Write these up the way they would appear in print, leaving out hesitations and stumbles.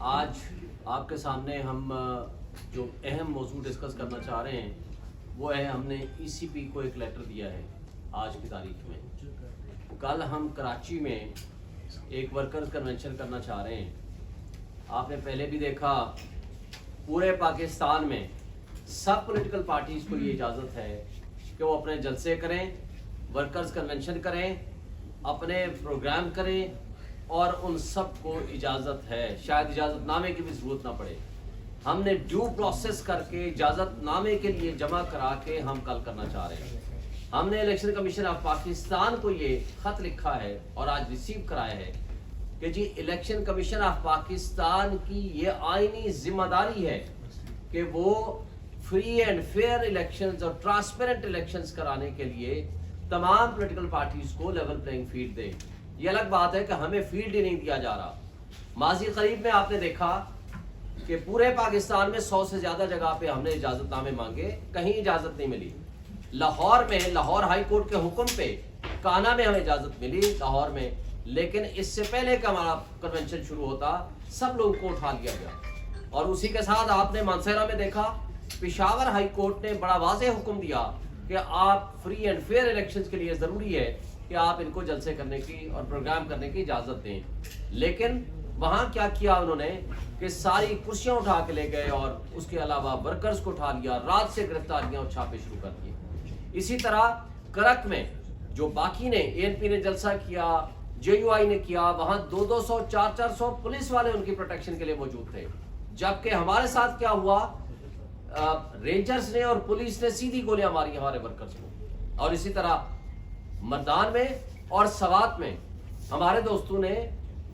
آج آپ کے سامنے ہم جو اہم موضوع ڈسکس کرنا چاہ رہے ہیں وہ ہے ہم نے ECP کو ایک لیٹر دیا ہے آج کی تاریخ میں. کل ہم کراچی میں ایک ورکرز کنونشن کرنا چاہ رہے ہیں. آپ نے پہلے بھی دیکھا پورے پاکستان میں سب پولیٹیکل پارٹیز کو یہ اجازت ہے کہ وہ اپنے جلسے کریں, ورکرز کنونشن کریں, اپنے پروگرام کریں, اور ان سب کو اجازت ہے. شاید اجازت نامے کی بھی ضرورت نہ پڑے. ہم نے ڈیو پروسیس کر کے اجازت نامے کے لیے جمع کرا کے ہم کل کرنا چاہ رہے ہیں. ہم نے الیکشن کمیشن آف پاکستان کو یہ خط لکھا ہے اور آج ریسیو کرایا ہے کہ جی الیکشن کمیشن آف پاکستان کی یہ آئینی ذمہ داری ہے کہ وہ فری اینڈ فیئر الیکشنز اور ٹرانسپیرنٹ الیکشنز کرانے کے لیے تمام پولیٹیکل پارٹیز کو لیول پلینگ فیلڈ دے. یہ الگ بات ہے کہ ہمیں فیلڈ ہی نہیں دیا جا رہا. ماضی قریب میں آپ نے دیکھا کہ پورے پاکستان میں 100 سے زیادہ جگہ پہ ہم نے اجازت نامے مانگے, کہیں اجازت نہیں ملی. لاہور میں لاہور ہائی کورٹ کے حکم پہ کانا میں ہمیں اجازت ملی لاہور میں, لیکن اس سے پہلے کہ ہمارا کنونشن شروع ہوتا سب لوگوں کو اٹھا لیا گیا. اور اسی کے ساتھ آپ نے مانسہرہ میں دیکھا پشاور ہائی کورٹ نے بڑا واضح حکم دیا کہ آپ فری اینڈ فیئر الیکشنز کے لیے ضروری ہے کہ آپ ان کو جلسے کرنے کی اور پروگرام کرنے کی اجازت دیں. لیکن وہاں کیا کیا انہوں نے کہ ساری کرسیاں اٹھا کے لے گئے اور اس کے علاوہ ورکرز کو اٹھا لیا, رات سے گرفتاریاں اور چھاپے شروع کر دیے. اسی طرح کرک میں جو باقی نے ANP نے جلسہ کیا, JUI نے کیا, وہاں 200 400 پولیس والے ان کی پروٹیکشن کے لیے موجود تھے. جبکہ ہمارے ساتھ کیا ہوا, رینجرز نے اور پولیس نے سیدھی گولیاں ماری ہمارے ورکرز کو. اور اسی طرح مردان میں اور سوات میں ہمارے دوستوں نے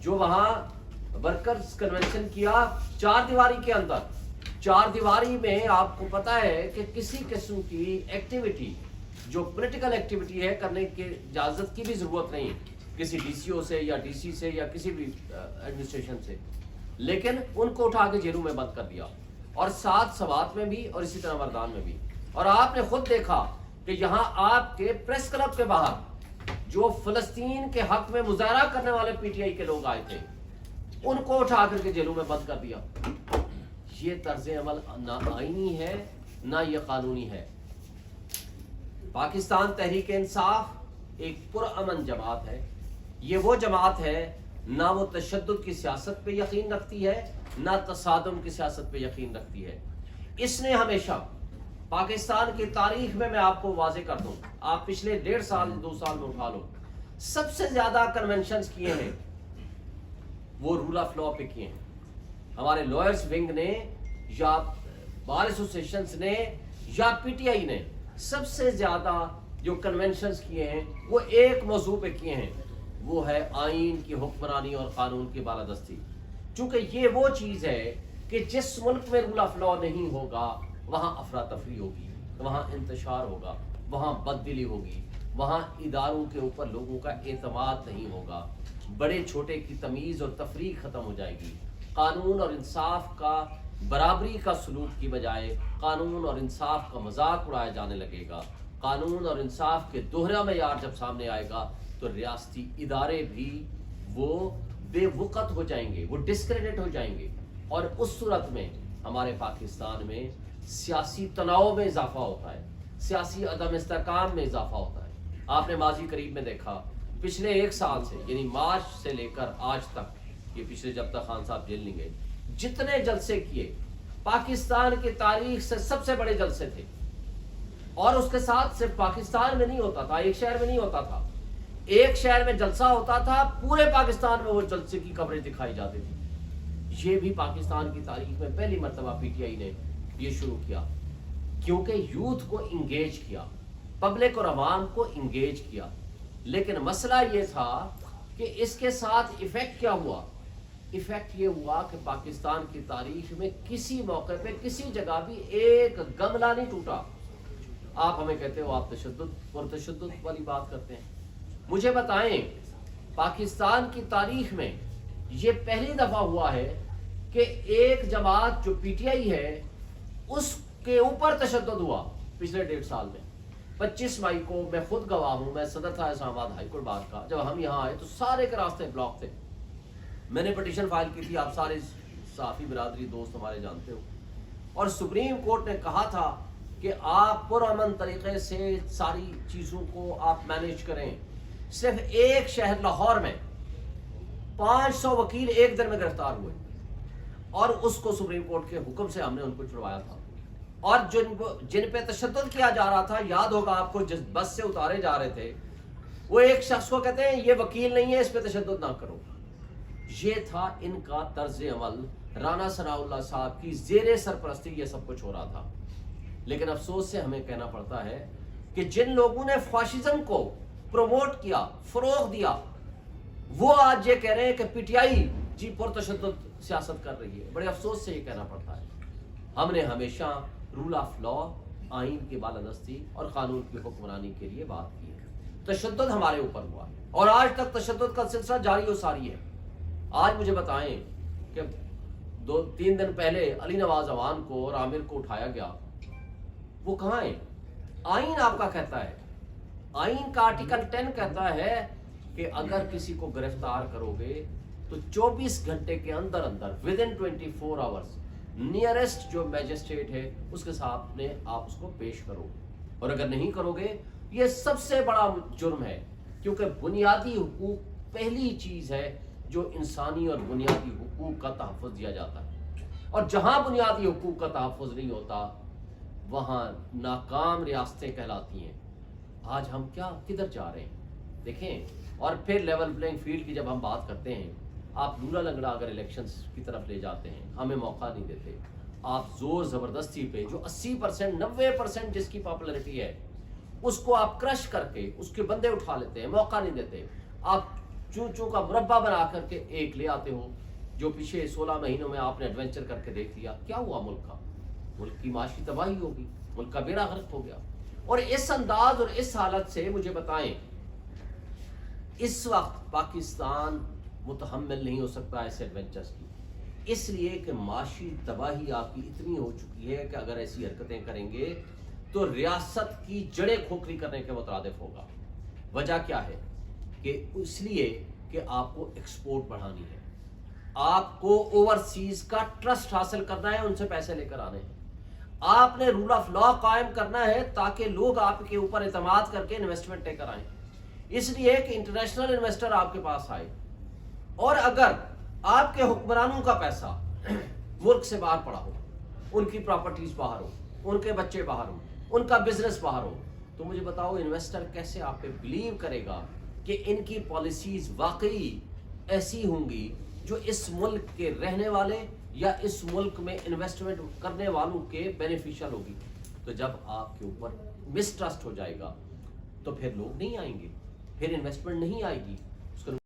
جو وہاں ورکرز کنونشن کیا 4 دیواری کے اندر, 4 دیواری میں آپ کو پتا ہے کہ کسی قسم کی ایکٹیویٹی جو پولیٹیکل ایکٹیویٹی ہے کرنے کی اجازت کی بھی ضرورت نہیں کسی DCO سے یا DC سے یا کسی بھی ایڈمنسٹریشن سے, لیکن ان کو اٹھا کے جیلوں میں بند کر دیا. اور ساتھ سوات میں بھی اور اسی طرح مردان میں بھی. اور آپ نے خود دیکھا کہ یہاں آپ کے پریس کلب کے باہر جو فلسطین کے حق میں مظاہرہ کرنے والے PTI کے لوگ آئے تھے ان کو اٹھا کر کے جیلوں میں بند کر دیا. یہ طرز عمل نہ آئینی ہے نہ یہ قانونی ہے. پاکستان تحریک انصاف ایک پرامن جماعت ہے. یہ وہ جماعت ہے نہ وہ تشدد کی سیاست پہ یقین رکھتی ہے نہ تصادم کی سیاست پہ یقین رکھتی ہے. اس نے ہمیشہ پاکستان کی تاریخ میں آپ کو واضح کر دوں, آپ پچھلے 1.5 سال 2 سال میں اٹھا لو, سب سے زیادہ کنونشنز کیے ہیں وہ رول آف لا پہ کیے ہیں. ہمارے لائرز ونگ نے یا بار ایسوسیشنز نے یا PTI نے سب سے زیادہ جو کنونشنز کیے ہیں وہ ایک موضوع پہ کیے ہیں, وہ ہے آئین کی حکمرانی اور قانون کی بالادستی. چونکہ یہ وہ چیز ہے کہ جس ملک میں رول آف لا نہیں ہوگا وہاں افراتفری ہوگی, وہاں انتشار ہوگا, وہاں بددلی ہوگی, وہاں اداروں کے اوپر لوگوں کا اعتماد نہیں ہوگا, بڑے چھوٹے کی تمیز اور تفریق ختم ہو جائے گی. قانون اور انصاف کا برابری کا سلوک کی بجائے قانون اور انصاف کا مذاق اڑایا جانے لگے گا. قانون اور انصاف کے دوہرا معیار جب سامنے آئے گا تو ریاستی ادارے بھی وہ بے وقت ہو جائیں گے, وہ ڈسکریڈٹ ہو جائیں گے. اور اس صورت میں ہمارے پاکستان میں سیاسی تناؤ میں اضافہ ہوتا ہے, سیاسی عدم استحکام میں اضافہ ہوتا ہے. آپ نے ماضی قریب میں دیکھا پچھلے 1 سال سے یعنی مارچ سے لے کر آج تک, یہ پچھلے جب تک خان صاحب جیل نہیں گئے, جتنے جلسے کیے پاکستان کی تاریخ سے سب سے بڑے جلسے تھے. اور اس کے ساتھ صرف پاکستان میں نہیں ہوتا تھا, ایک شہر میں نہیں ہوتا تھا, ایک شہر میں جلسہ ہوتا تھا, پورے پاکستان میں وہ جلسے کی خبریں دکھائی جاتی تھی. یہ بھی پاکستان کی تاریخ میں پہلی مرتبہ PTI نے یہ شروع کیا, کیونکہ یوتھ کو انگیج کیا, پبلک اور عوام کو انگیج کیا. لیکن مسئلہ یہ تھا کہ اس کے ساتھ ایفیکٹ کیا ہوا, ایفیکٹ یہ ہوا کہ پاکستان کی تاریخ میں کسی موقع پہ کسی جگہ بھی ایک گملہ نہیں ٹوٹا. آپ ہمیں کہتے ہو آپ پرتشدد والی بات کرتے ہیں. مجھے بتائیں پاکستان کی تاریخ میں یہ پہلی دفعہ ہوا ہے کہ ایک جماعت جو PTI ہے اس کے اوپر تشدد ہوا پچھلے 1.5 سال میں. 25 مئی کو میں خود گواہ ہوں, میں صدر تھا اسلام آباد ہائی کورٹ بار کا, جب ہم یہاں آئے تو سارے کے راستے بلاک تھے. میں نے پٹیشن فائل کی تھی, آپ سارے صحافی برادری دوست ہمارے جانتے ہو. اور سپریم کورٹ نے کہا تھا کہ آپ پرامن طریقے سے ساری چیزوں کو آپ مینیج کریں. صرف ایک شہر لاہور میں 500 وکیل ایک دن میں گرفتار ہوئے اور اس کو سپریم کورٹ کے حکم سے ہم نے ان کو چھڑوایا تھا. اور جن پہ تشدد کیا جا رہا تھا, یاد ہوگا آپ کو, جس بس سے اتارے جا رہے تھے, وہ ایک شخص کو کہتے ہیں یہ وکیل نہیں ہے, اس پہ تشدد نہ کرو. یہ تھا ان کا طرز عمل. رانا ثناء اللہ صاحب کی زیر سرپرستی یہ سب کچھ ہو رہا تھا. لیکن افسوس سے ہمیں کہنا پڑتا ہے کہ جن لوگوں نے فاشزم کو پروموٹ کیا, فروغ دیا, وہ آج یہ کہہ رہے ہیں کہ پی ٹی آئی جی پرتشدد سیاست کر رہی ہے. بڑے افسوس سے یہ کہنا پڑتا ہے. ہم نے ہمیشہ رول آف لا, آئین کی بالادستی اور قانون کی حکمرانی کے لیے بات کی ہے. تشدد ہمارے اوپر ہوا اور آج تک تشدد کا سلسلہ جاری و ساری ہے. آج مجھے بتائیں کہ 2-3 دن پہلے علی نواز اعوان کو اور عامر کو اٹھایا گیا, وہ کہاں ہیں؟ آئین آپ کا کہتا ہے, آئین کا آرٹیکل 10 کہتا ہے کہ اگر کسی کو گرفتار کرو گے تو 24 گھنٹے کے اندر اندر within 24 hours نیئرسٹ جو میجسٹریٹ ہے اس کے سامنے آپ اس کو پیش کرو. اور اگر نہیں کرو گے, یہ سب سے بڑا جرم ہے, کیونکہ بنیادی حقوق پہلی چیز ہے جو انسانی اور بنیادی حقوق کا تحفظ دیا جاتا ہے. اور جہاں بنیادی حقوق کا تحفظ نہیں ہوتا وہاں ناکام ریاستیں کہلاتی ہیں. آج ہم کدھر جا رہے ہیں دیکھیں. اور پھر لیول پلینگ فیلڈ کی جب ہم بات کرتے ہیں, آپ لولا لنگڑا اگر الیکشنز کی طرف لے جاتے ہیں, ہمیں موقع نہیں دیتے. آپ زور زبردستی پہ جو 80% 90% جس کی پاپولرٹی ہے اس کو آپ کرش کر کے اس کے بندے اٹھا لیتے ہیں, موقع نہیں دیتے. آپ چوں کا مربع بنا کر کے ایک لے آتے ہو, جو پیچھے 16 مہینوں میں آپ نے ایڈونچر کر کے دیکھ لیا کیا ہوا. ملک کا, ملک کی معاشی تباہی ہوگی, ملک کا بیڑا غرق ہو گیا. اور اس انداز اور اس حالت سے مجھے بتائیں, اس وقت پاکستان متحمل نہیں ہو سکتا ایسے ایڈونچرز کی, اس لیے کہ معاشی تباہی آپ کی اتنی ہو چکی ہے کہ اگر ایسی حرکتیں کریں گے تو ریاست کی جڑیں کھوکھلی کرنے کے مترادف ہوگا. وجہ کیا ہے کہ اس لیے کہ آپ کو ایکسپورٹ بڑھانی ہے, آپ کو اوورسیز کا ٹرسٹ حاصل کرنا ہے, ان سے پیسے لے کر آنے ہیں, آپ نے رول آف لا قائم کرنا ہے تاکہ لوگ آپ کے اوپر اعتماد کر کے انویسٹمنٹ لے کر آئیں. اس لیے کہ انٹرنیشنل انویسٹر آپ کے پاس آئے. اور اگر آپ کے حکمرانوں کا پیسہ ملک سے باہر پڑا ہو, ان کی پراپرٹیز باہر ہو, ان کے بچے باہر ہو, ان کا بزنس باہر ہو, تو مجھے بتاؤ انویسٹر کیسے آپ پہ بلیو کرے گا کہ ان کی پالیسیز واقعی ایسی ہوں گی جو اس ملک کے رہنے والے یا اس ملک میں انویسٹمنٹ کرنے والوں کے بینیفیشل ہوگی. تو جب آپ کے اوپر مسٹرسٹ ہو جائے گا تو پھر لوگ نہیں آئیں گے, پھر انویسٹمنٹ نہیں آئے گی.